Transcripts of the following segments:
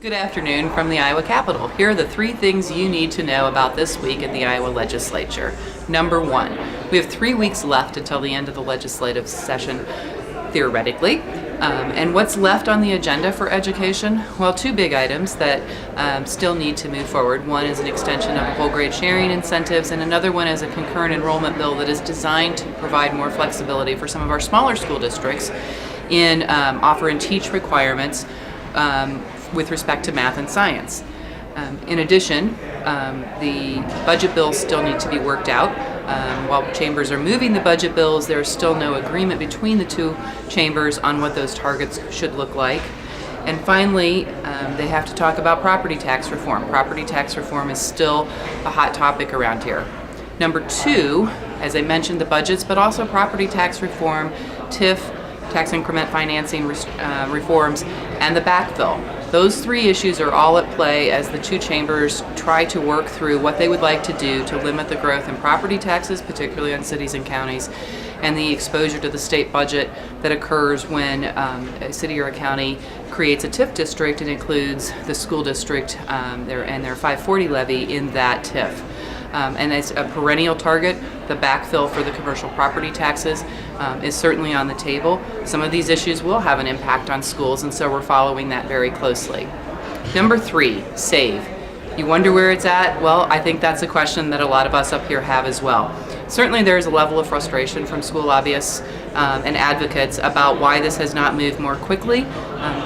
Good afternoon from the Iowa Capitol. Here are the 3 things you need to know about this week in the Iowa legislature. Number 1, we have 3 weeks left until the end of the legislative session, theoretically. And what's left on the agenda for education? Well, 2 big items that still need to move forward. One is an extension of whole grade sharing incentives, and another one is a concurrent enrollment bill that is designed to provide more flexibility for some of our smaller school districts in offer and teach requirements with respect to math and science. In addition, the budget bills still need to be worked out. While chambers are moving the budget bills, there is still no agreement between the 2 chambers on what those targets should look like. And finally, they have to talk about property tax reform. Property tax reform is still a hot topic around here. Number 2, as I mentioned, the budgets, but also property tax reform, TIF, tax increment financing reforms, and the backfill. Those 3 issues are all at play as the 2 chambers try to work through what they would like to do to limit the growth in property taxes, particularly on cities and counties, and the exposure to the state budget that occurs when a city or a county creates a TIF district and includes the school district their 540 levy in that TIF. And as a perennial target, the backfill for the commercial property taxes is certainly on the table. Some of these issues will have an impact on schools, and so we're following that very closely. Number 3, SAVE. You wonder where it's at? Well, I think that's a question that a lot of us up here have as well. Certainly there's a level of frustration from school lobbyists and advocates about why this has not moved more quickly.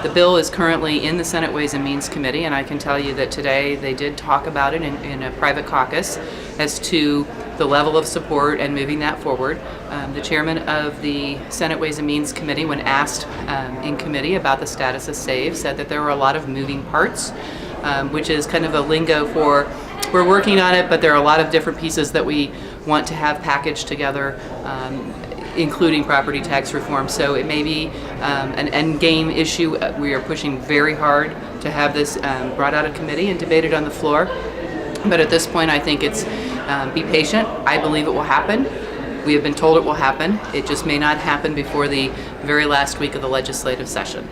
The bill is currently in the Senate Ways and Means Committee, and I can tell you that today they did talk about it in a private caucus as to the level of support and moving that forward. The chairman of the Senate Ways and Means Committee, when asked in committee about the status of SAVE, said that there were a lot of moving parts, which is kind of a lingo for we're working on it, but there are a lot of different pieces that we want to have packaged together, including property tax reform. So it may be an end game issue. We are pushing very hard to have this brought out of committee and debated on the floor. But at this point, I think it's be patient. I believe it will happen. We have been told it will happen. It just may not happen before the very last week of the legislative session.